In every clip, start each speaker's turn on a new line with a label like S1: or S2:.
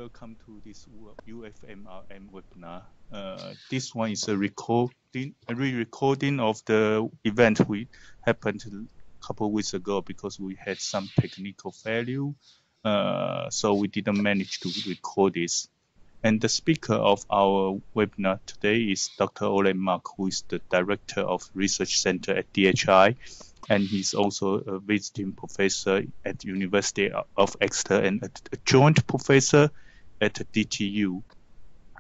S1: welcome to this UFMRM webinar. This one is a re-recording of the event we happened a couple of weeks ago because we had some technical failure, so we didn't manage to record this. And the speaker of our webinar today is Dr. Ole Mark, who is the Director of Research Center at DHI, and he's also a visiting professor at the University of Exeter and a joint professor at DTU.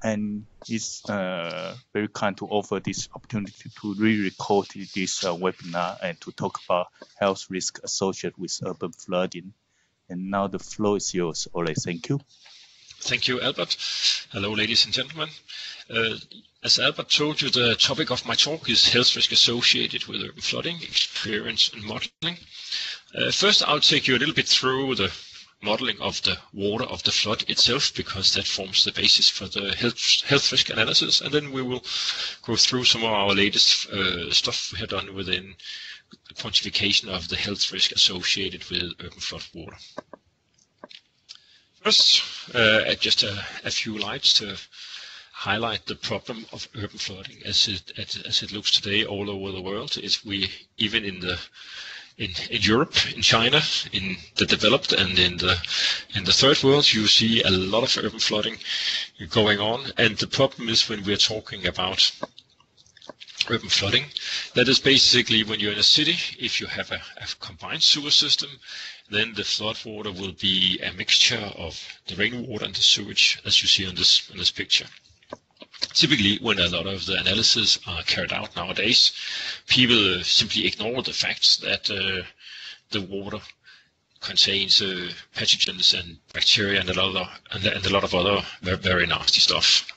S1: And he's very kind to offer this opportunity to re-record this webinar and to talk about health risk associated with urban flooding. And now the floor is yours, Ole. Thank you.
S2: Thank you, Albert. Hello, ladies and gentlemen. As Albert told you, the topic of my talk is health risk associated with urban flooding, experience and modeling. First, I'll take you a little bit through the modeling of the water of the flood itself, because that forms the basis for the health risk analysis. And then we will go through some of our latest stuff we have done within the quantification of the health risk associated with urban flood water. First, just a few slides to highlight the problem of urban flooding as it looks today all over the world. Is we even in Europe, in China, in the developed and in the third world, you see a lot of urban flooding going on. And the problem is when we're talking about urban flooding, that is basically when you're in a city, if you have a combined sewer system, then the flood water will be a mixture of the rainwater and the sewage, as you see on this picture. Typically, when a lot of the analyses are carried out nowadays, people simply ignore the fact that the water contains pathogens and bacteria and a lot of other very nasty stuff.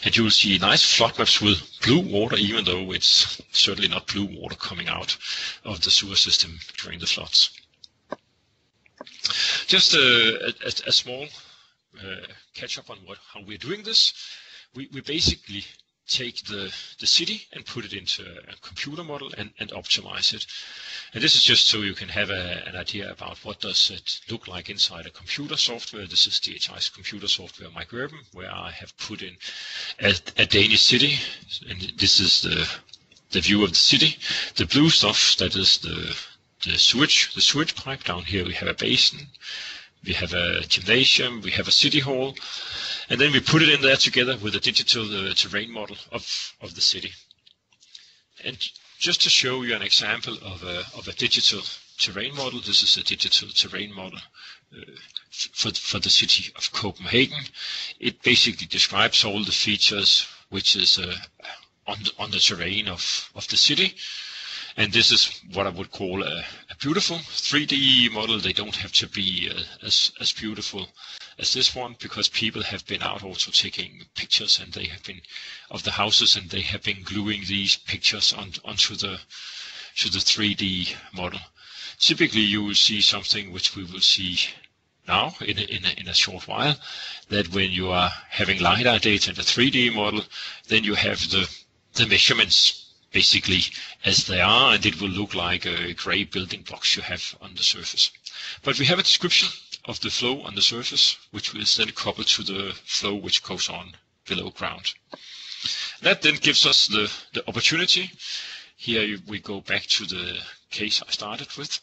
S2: And you will see nice flood maps with blue water, even though it's certainly not blue water coming out of the sewer system during the floods. Just a small catch-up on how we're doing this. We basically take the city and put it into a computer model and optimize it. And this is just so you can have an idea about what does it look like inside a computer software. This is DHI's computer software MicroUrban, where I have put in a Danish city, and this is the view of the city. The blue stuff, that is the sewage pipe. Down here we have a basin, we have a gymnasium, we have a city hall, and then we put it in there together with a digital terrain model of the city. And just to show you an example of a digital terrain model, this is a digital terrain model for the city of Copenhagen. It basically describes all the features which is on the terrain of the city. And this is what I would call a beautiful 3D model. They don't have to be as beautiful as this one, because people have been out also taking pictures, and they have been of the houses, and they have been gluing these pictures onto the 3D model. Typically, you will see something which we will see now in a short while, that when you are having LiDAR data in the 3D model, then you have the measurements basically as they are, and it will look like gray building blocks you have on the surface. But we have a description of the flow on the surface, which is then coupled to the flow which goes on below ground. That then gives us the opportunity. Here we go back to the case I started with,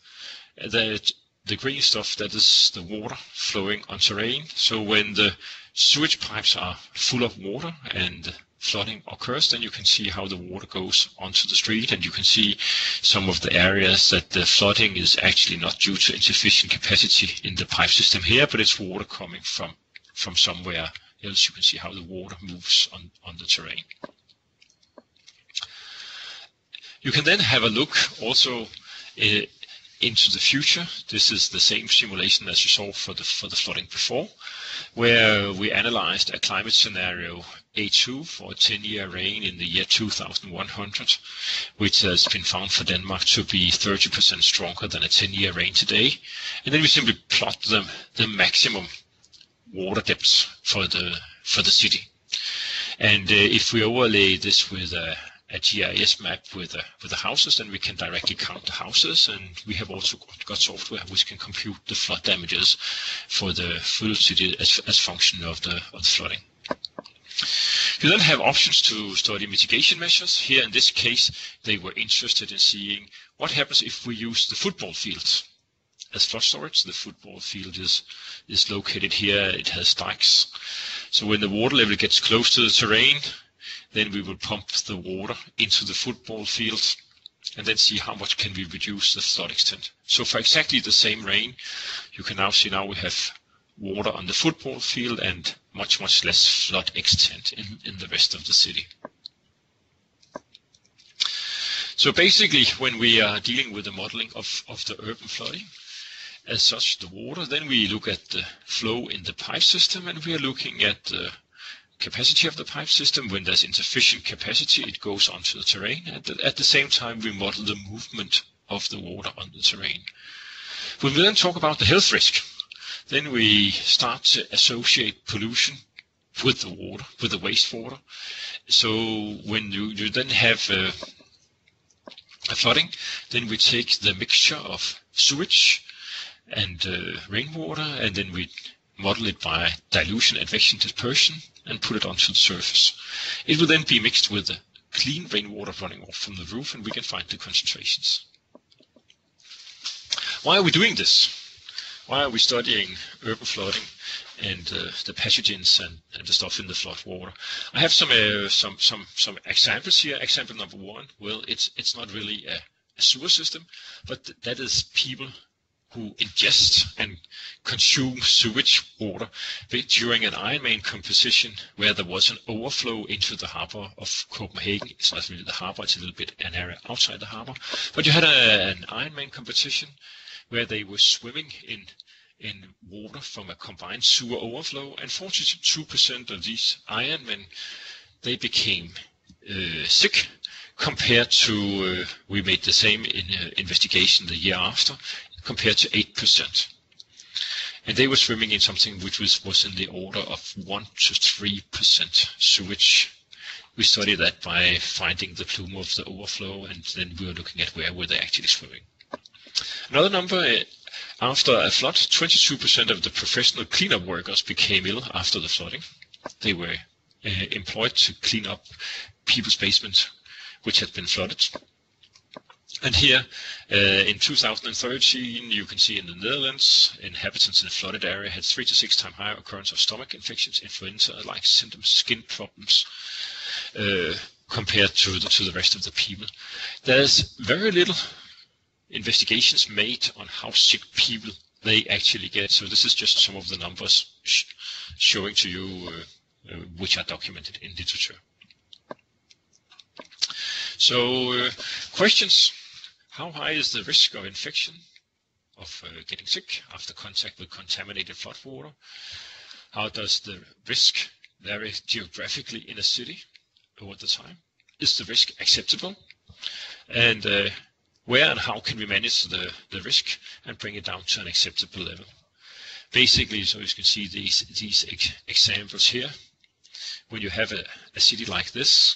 S2: that the green stuff, that is the water flowing on terrain. So when the sewage pipes are full of water and flooding occurs, then you can see how the water goes onto the street, and you can see some of the areas that the flooding is actually not due to insufficient capacity in the pipe system here, but it's water coming from somewhere else. You can see how the water moves on the terrain. You can then have a look also into the future. This is the same simulation as you saw for the flooding before, where we analyzed a climate scenario A2 for a 10-year rain in the year 2100, which has been found for Denmark to be 30% stronger than a 10-year rain today. And then we simply plot the maximum water depths for the city. And if we overlay this with a a GIS map with the houses, and we can directly count the houses, and we have also got software which can compute the flood damages for the full city as function of the flooding. You then have options to study mitigation measures. Here in this case, they were interested in seeing what happens if we use the football field as flood storage. The football field is located here. It has dikes. So when the water level gets close to the terrain, then we will pump the water into the football field and then see how much can we reduce the flood extent. So for exactly the same rain, you can now see we have water on the football field and much less flood extent in the rest of the city. So basically, when we are dealing with the modeling of the urban flooding, as such the water, then we look at the flow in the pipe system, and we are looking at the capacity of the pipe system. When there's insufficient capacity, it goes onto the terrain. At the same time, we model the movement of the water on the terrain. When we then talk about the health risk, then we start to associate pollution with the water, with the wastewater. So when you then have a flooding, then we take the mixture of sewage and rainwater, and then we model it by dilution, advection, dispersion, and put it onto the surface. It will then be mixed with the clean rainwater running off from the roof, and we can find the concentrations. Why are we doing this? Why are we studying urban flooding and the pathogens and the stuff in the flood water? I have some examples here. Example number one, well, it's not really a sewer system, but that is people who ingest and consume sewage water during an Ironman composition where there was an overflow into the harbor of Copenhagen. It's not really the harbor, it's a little bit an area outside the harbor. But you had an Ironman competition where they were swimming in water from a combined sewer overflow, and 42% of these Ironmen, they became sick, compared to, we made the same investigation the year after, compared to 8%. And they were swimming in something which was in the order of 1 to 3% sewage. We studied that by finding the plume of the overflow, and then we were looking at where were they actually swimming. Another number, after a flood, 22% of the professional cleanup workers became ill after the flooding. They were employed to clean up people's basements which had been flooded. And here, in 2013, you can see in the Netherlands, inhabitants in the flooded area had 3 to 6 times higher occurrence of stomach infections, influenza-like symptoms, skin problems, compared to the rest of the people. There's very little investigations made on how sick people they actually get. So this is just some of the numbers showing to you which are documented in literature. So questions. How high is the risk of infection, of getting sick after contact with contaminated flood water? How does the risk vary geographically in a city over the time? Is the risk acceptable? And where and how can we manage the risk and bring it down to an acceptable level? Basically, so you can see these examples here. When you have a city like this,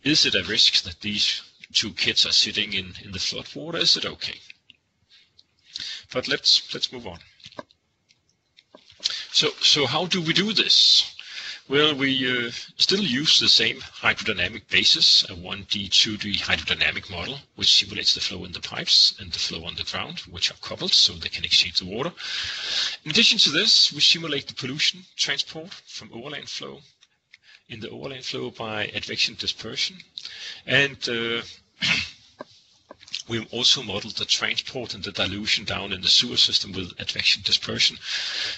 S2: is it a risk that these 2 kids are sitting in the flood water? Is it okay? But let's move on. So how do we do this? Well, we still use the same hydrodynamic basis, a 1D, 2D hydrodynamic model, which simulates the flow in the pipes and the flow on the ground, which are coupled so they can exchange the water. In addition to this, we simulate the pollution transport from overland flow in the overland flow by advection dispersion. And we also modeled the transport and the dilution down in the sewer system with advection dispersion.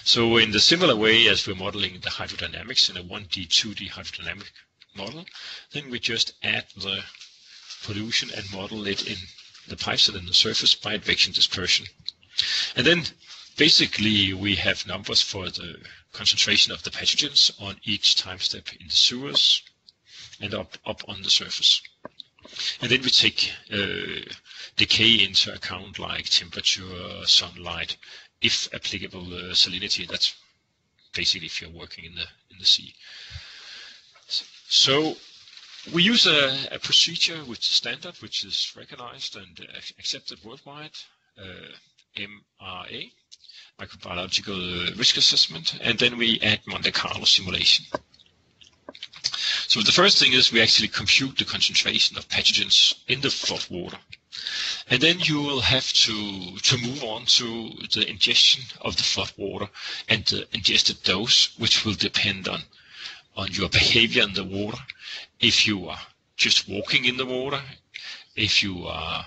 S2: So in the similar way as we're modeling the hydrodynamics in a 1D, 2D hydrodynamic model, then we just add the pollution and model it in the pipes and in the surface by advection dispersion. And then basically we have numbers for the concentration of the pathogens on each time step in the sewers and up on the surface. And then we take decay into account, like temperature, sunlight, if applicable salinity. That's basically if you're working in the sea. So We use a procedure which is standard, which is recognized and accepted worldwide, MRA, microbiological risk assessment, and then we add Monte Carlo simulation. So the first thing is we actually compute the concentration of pathogens in the flood water. And then you will have to move on to the ingestion of the flood water and the ingested dose, which will depend on your behavior in the water. If you are just walking in the water, if you are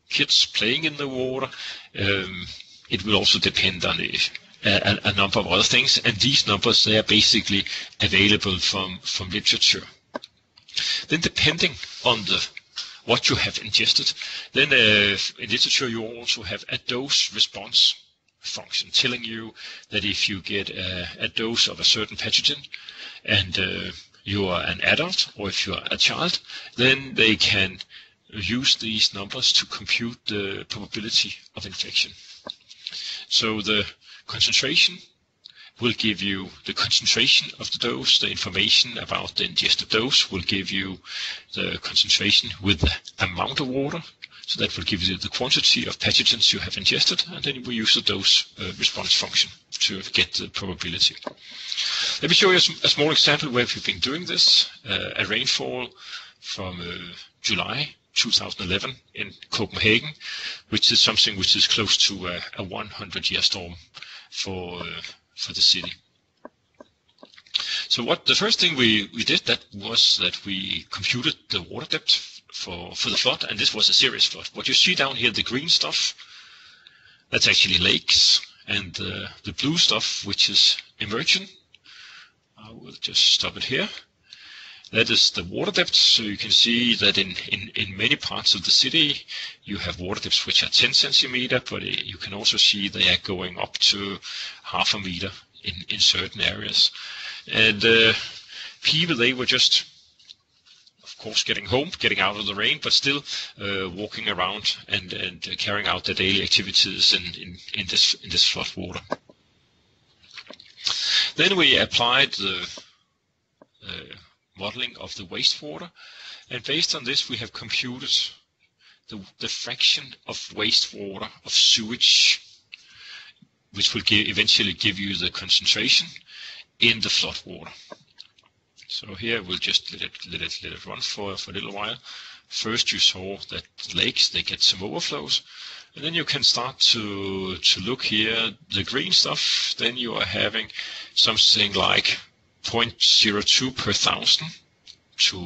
S2: kids playing in the water, it will also depend on a number of other things. And these numbers, they are basically available from literature. Then depending on what you have ingested, then in literature you also have a dose response function telling you that if you get a dose of a certain pathogen and you are an adult or if you are a child, then they can use these numbers to compute the probability of infection. So the concentration will give you the concentration of the dose. The information about the ingested dose will give you the concentration with the amount of water. So that will give you the quantity of pathogens you have ingested, and then we use the dose response function to get the probability. Let me show you a small example where we've been doing this. A rainfall from July 2011 in Copenhagen, which is something which is close to a 100-year storm for the city. So the first thing we did was that we computed the water depth for the flood, and this was a serious flood. What you see down here, the green stuff, that's actually lakes, and the blue stuff, which is emergent, I will just stop it here. That is the water depth. So you can see that in many parts of the city you have water depths which are 10 centimeter, but you can also see they are going up to half a meter in certain areas. And people, they were just, of course, getting home, getting out of the rain, but still walking around and carrying out their daily activities in this flood water. Then we applied the modeling of the wastewater, and based on this we have computed the fraction of wastewater, of sewage, which will eventually give you the concentration in the flood water. So here we'll just let it run for a little while. First you saw that lakes, they get some overflows, and then you can start to look here, the green stuff, then you are having something like 0.02 per thousand to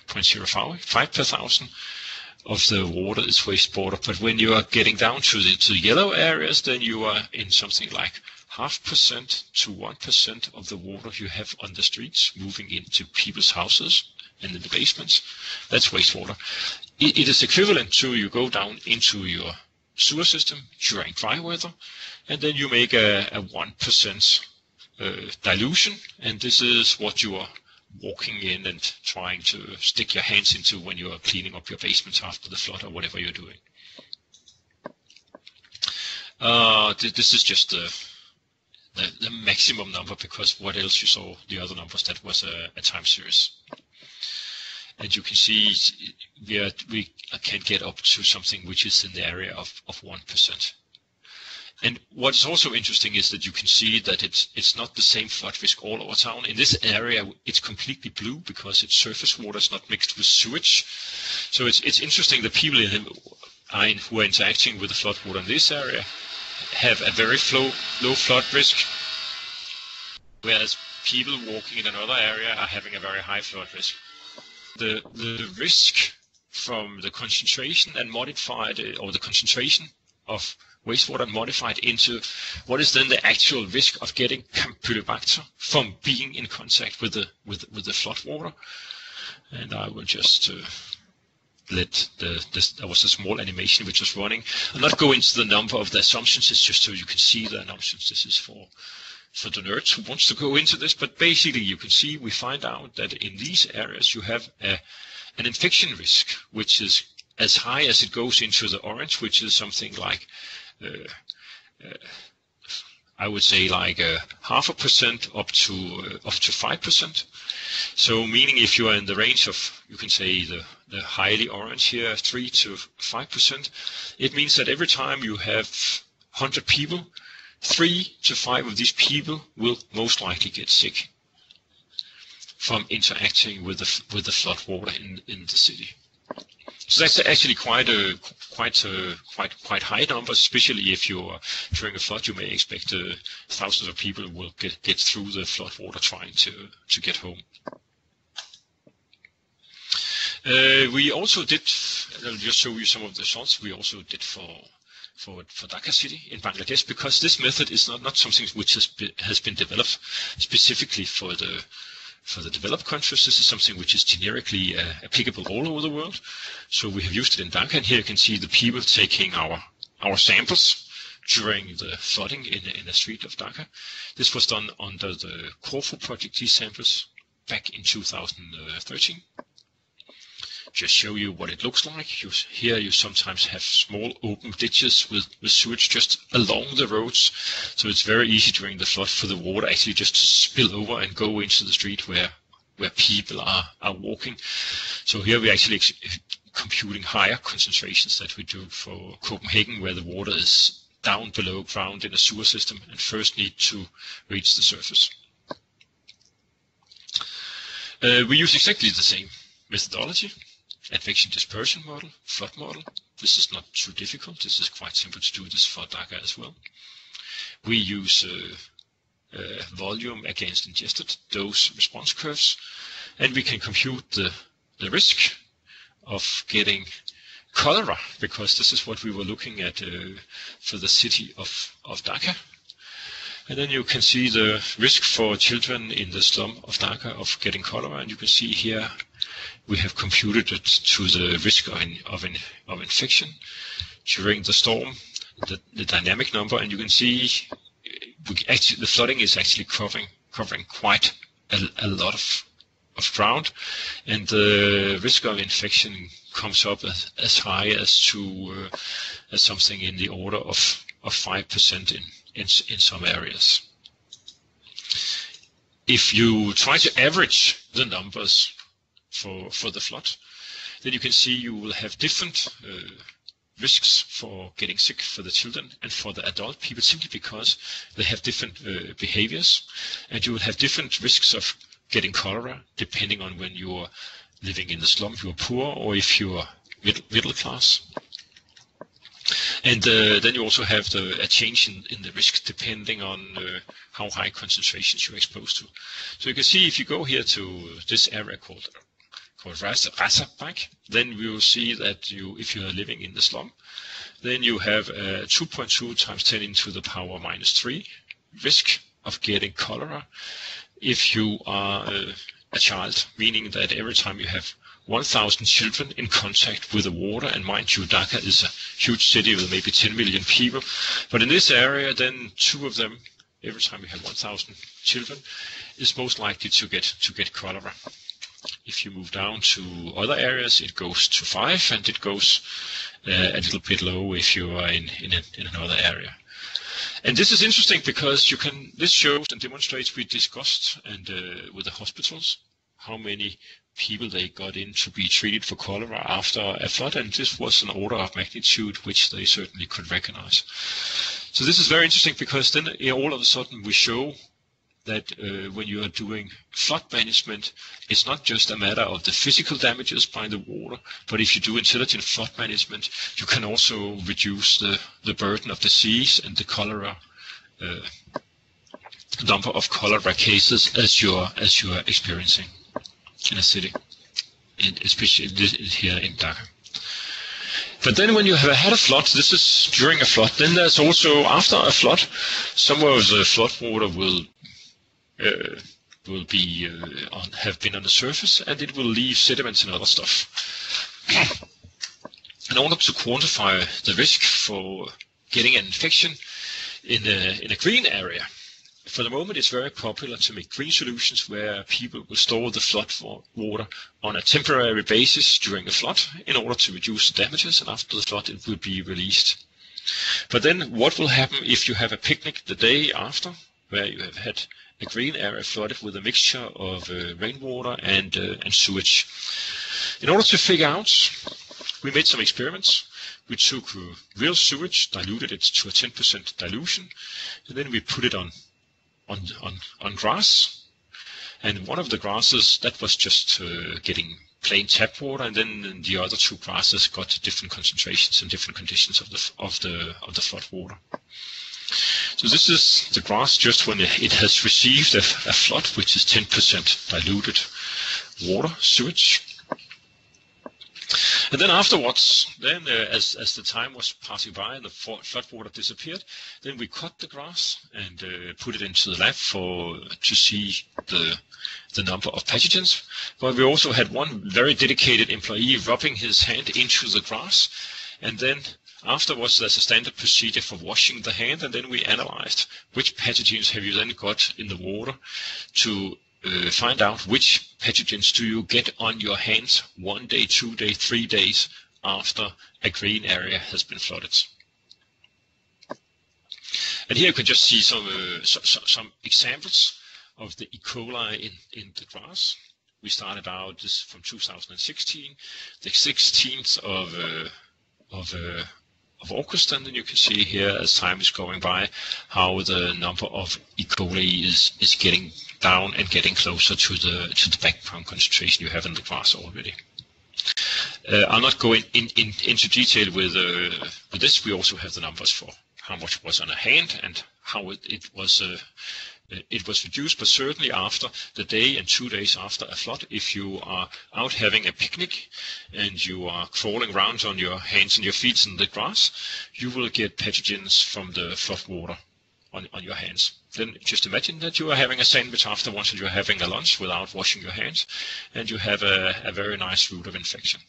S2: 0.05 per thousand of the water is wastewater. But when you are getting down to the yellow areas, then you are in something like 0.5% to 1% of the water you have on the streets moving into people's houses and in the basements. That's wastewater. It is equivalent to you go down into your sewer system during dry weather, and then you make a 1% dilution, and this is what you are walking in and trying to stick your hands into when you are cleaning up your basements after the flood or whatever you're doing. This is just the maximum number, because what else you saw, the other numbers, that was a time series. And you can see we can get up to something which is in the area of 1%. And what's also interesting is that you can see that it's not the same flood risk all over town. In this area, it's completely blue because it's surface water, it's not mixed with sewage. So it's interesting that people who are interacting with the flood water in this area have a very low flood risk, whereas people walking in another area are having a very high flood risk. The risk from the concentration and modified, or the concentration of wastewater modified into what is then the actual risk of getting Campylobacter from being in contact with the flood water. And I will just let there was a small animation which was running. I'll not go into the number of the assumptions, it's just so you can see the assumptions. This is for the nerds who wants to go into this, but basically you can see we find out that in these areas you have an infection risk which is as high as it goes into the orange, which is something like I would say like 0.5% up to 5%. So meaning if you are in the range of, you can say the highly orange here, 3 to 5%, it means that every time you have 100 people, 3 to 5 of these people will most likely get sick from interacting with the flood water in the city. So that's actually quite high numbers, especially if you're during a flood. You may expect thousands of people will get through the flood water trying to get home. We also did, I'll just show you some of the results we also did for Dhaka city in Bangladesh, because this method is not something which has been developed specifically for the developed countries. This is something which is generically applicable all over the world. So we have used it in Dhaka, and here you can see the people taking our samples during the flooding in the street of Dhaka. This was done under the Corfu project, these samples, back in 2013. Just show you what it looks like. Here you sometimes have small open ditches with sewage just along the roads. So it's very easy during the flood for the water actually just to spill over and go into the street where people are walking. So here we're actually computing higher concentrations that we do for Copenhagen, where the water is down below ground in a sewer system and first need to reach the surface. We use exactly the same methodology. Advection dispersion model, flood model. This is not too difficult. This is quite simple to do this for Dhaka as well. We use volume against ingested dose response curves, and we can compute the risk of getting cholera, because this is what we were looking at for the city of Dhaka. And then you can see the risk for children in the slum of Dhaka of getting cholera, and you can see here we have computed it to the risk of infection during the storm, the dynamic number, and you can see the flooding is actually covering quite a lot of ground, and the risk of infection comes up as high as to as something in the order of 5% in some areas. If you try to average the numbers for the flood, then you can see you will have different risks for getting sick for the children and for the adult people, simply because they have different behaviors, and you will have different risks of getting cholera depending on when you are living in the slum, if you are poor, or if you are middle class. And then you also have a change in the risk depending on how high concentrations you're exposed to. So you can see if you go here to this area called Rasabak, then we will see that if you are living in the slum, then you have 2.2 times 10 into the power minus 3 risk of getting cholera if you are a child, meaning that every time you have 1,000 children in contact with the water, and mind you, Dhaka is a huge city with maybe 10 million people, but in this area, then 2 of them, every time you have 1,000 children, is most likely to get cholera. If you move down to other areas, it goes to 5, and it goes a little bit low if you are in another area. And this is interesting because this shows and demonstrates, we discussed and with the hospitals how many people they got in to be treated for cholera after a flood, and this was an order of magnitude which they certainly could recognize. So this is very interesting because then all of a sudden we show that when you are doing flood management, it's not just a matter of the physical damages by the water, but if you do intelligent flood management, you can also reduce the burden of disease and the cholera number of cholera cases as you are experiencing in a city, especially here in Dhaka. But then when you have had a flood, this is during a flood, then there's also after a flood, some of the flood water will be have been on the surface, and it will leave sediments and other stuff. In order to quantify the risk for getting an infection in a green area, for the moment it's very popular to make green solutions where people will store the flood water on a temporary basis during the flood in order to reduce the damages, and after the flood it will be released But then what will happen if you have a picnic the day after, where you have had a green area flooded with a mixture of rainwater and sewage? In order to figure out, we made some experiments. We took real sewage, diluted it to a 10% dilution, and then we put it on grass. And one of the grasses, that was just getting plain tap water, and then the other two grasses got different concentrations and different conditions of the flood water. So this is the grass just when it has received a flood, which is 10% diluted water, sewage. And then afterwards, then as the time was passing by and the flood water disappeared, then we cut the grass and put it into the lab to see the number of pathogens. But we also had one very dedicated employee rubbing his hand into the grass, and then afterwards there's a standard procedure for washing the hand, and then we analyzed which pathogens have you then got in the water to find out which pathogens do you get on your hands 1 day, 2 days, 3 days after a green area has been flooded. And here you can just see some examples of the E. coli in the grass. We started out this from 2016, the 16th of August, and then you can see here as time is going by how the number of E. coli is getting down and getting closer to the background concentration you have in the grass already. I'll not go into detail with this. We also have the numbers for how much was on a hand and how it was reduced, but certainly after the day and 2 days after a flood, if you are out having a picnic and you are crawling around on your hands and your feet in the grass, you will get pathogens from the flood water on your hands. Then just imagine that you are having a sandwich afterwards and you are having a lunch without washing your hands, and you have a very nice route of infection.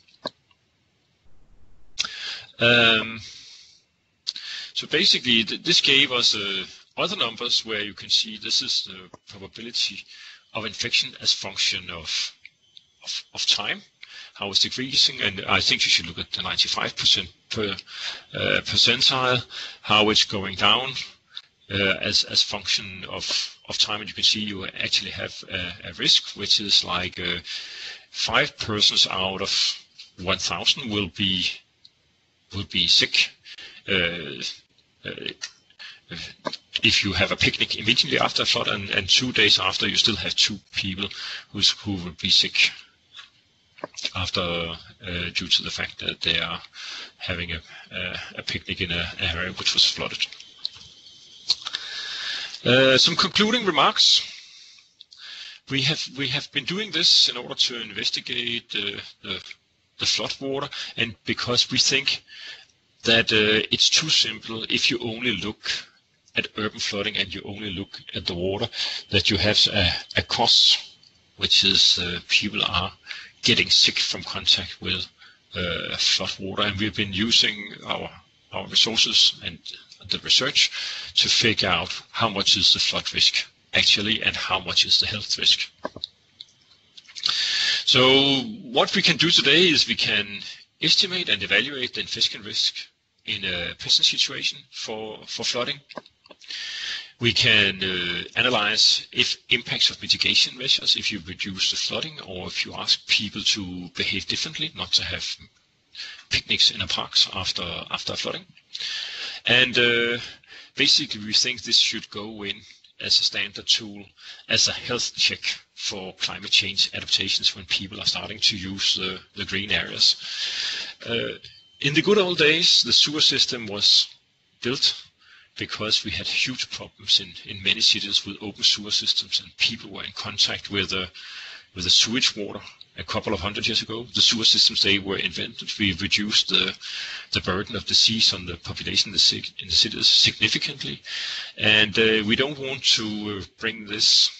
S2: So basically this gave us other numbers where you can see this is the probability of infection as function of time, how it's decreasing, and I think you should look at the 95% percentile, how it's going down as function of time, and you can see you actually have a risk which is like 5 persons out of 1,000 will be sick if you have a picnic immediately after a flood, and 2 days after you still have 2 people who will be sick after due to the fact that they are having a picnic in an area which was flooded. Some concluding remarks. We have been doing this in order to investigate the flood water, and because we think that it's too simple if you only look at urban flooding and you only look at the water, that you have a cost, which is people are getting sick from contact with flood water, and we've been using our resources and the research to figure out how much is the flood risk actually and how much is the health risk. So what we can do today is we can estimate and evaluate the infection risk in a present situation for flooding. We can analyze if impacts of mitigation measures, if you reduce the flooding or if you ask people to behave differently, not to have picnics in a parks after flooding. And basically we think this should go in as a standard tool, as a health check for climate change adaptations when people are starting to use the green areas. In the good old days, the sewer system was built because we had huge problems in many cities with open sewer systems, and people were in contact with the sewage water. A couple of 100 years ago, the sewer systems, they were invented. We reduced the burden of disease on the population in the cities significantly, and we don't want to bring this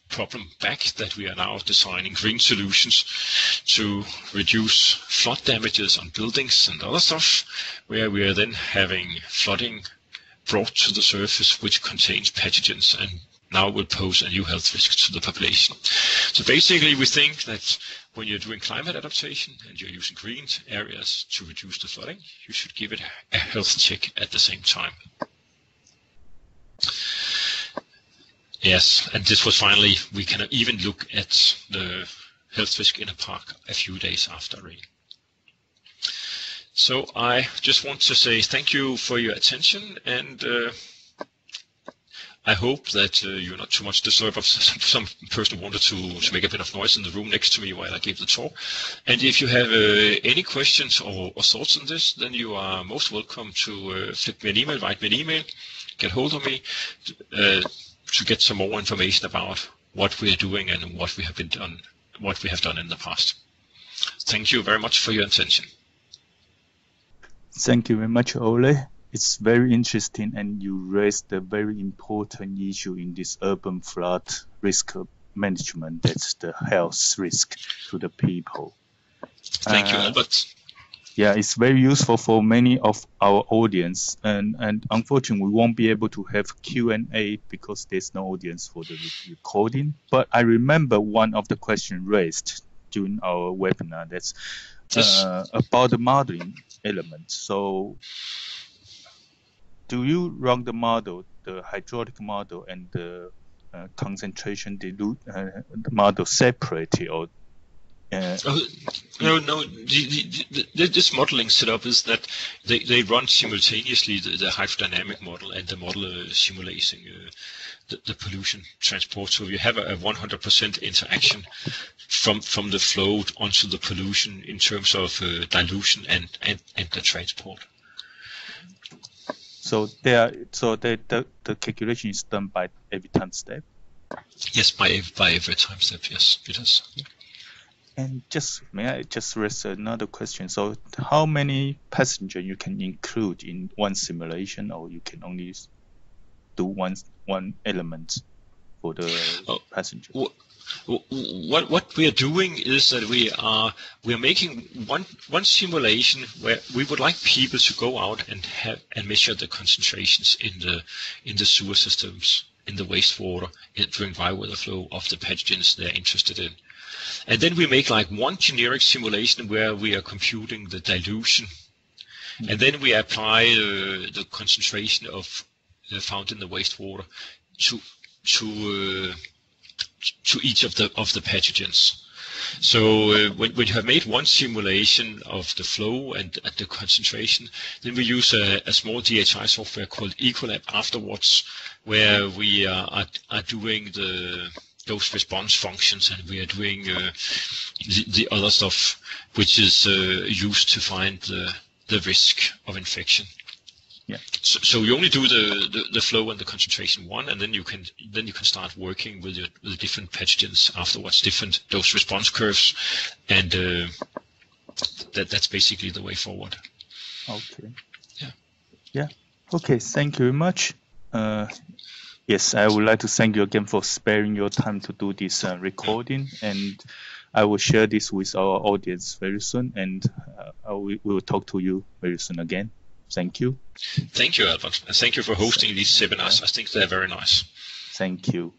S2: problem back, that we are now designing green solutions to reduce flood damages on buildings and other stuff, where we are then having flooding brought to the surface which contains pathogens and now will pose a new health risk to the population. So basically, we think that when you're doing climate adaptation and you're using green areas to reduce the flooding, you should give it a health check at the same time. Yes, and this was finally, we can even look at the health risk in a park a few days after rain. So I just want to say thank you for your attention, and I hope that you're not too much disturbed of some person wanted to make a bit of noise in the room next to me while I gave the talk. And if you have any questions or thoughts on this, then you are most welcome to flip me an email, write me an email, get hold of me to get some more information about what we are doing and what we have done in the past. Thank you very much for your attention.
S1: Thank you very much, Ole. It's very interesting, and you raised a very important issue in this urban flood risk management. That's the health risk to the people.
S2: Thank you, Albert.
S1: Yeah, it's very useful for many of our audience, and unfortunately we won't be able to have Q&A because there's no audience for the recording. But I remember one of the questions raised during our webinar, that's about the modeling element. So do you run the model, the hydraulic model and the concentration model separately, or
S2: No. This modeling setup is that they run simultaneously the hydrodynamic model and the model simulating the pollution transport. So you have a 100% interaction from the flow onto the pollution in terms of dilution and the transport.
S1: So the calculation is done by every time step?
S2: Yes, by every time step, yes, it is.
S1: And may I just raise another question? So how many passengers you can include in one simulation, or you can only do one element for the passenger?
S2: What we are doing is that we are making one simulation where we would like people to go out and measure the concentrations in the sewer systems, in the wastewater, during dry weather flow of the pathogens they're interested in. And then we make like one generic simulation where we are computing the dilution, and then we apply the concentration of found in the wastewater to each of the pathogens. So when you have made one simulation of the flow and the concentration, then we use a small DHI software called Ecolab afterwards, where we are doing those response functions, and we are doing the other stuff which is used to find the risk of infection.
S1: Yeah.
S2: So you only do the flow and the concentration one, and then you can start working with the different pathogens afterwards, different dose response curves, and that's basically the way forward.
S1: Okay.
S2: Yeah.
S1: Yeah. Okay. Thank you very much. Yes, I would like to thank you again for sparing your time to do this recording, and I will share this with our audience very soon, and we will talk to you very soon again. Thank you.
S2: Thank you, Albert, and thank you for hosting these seminars. I think they're very nice.
S1: Thank you.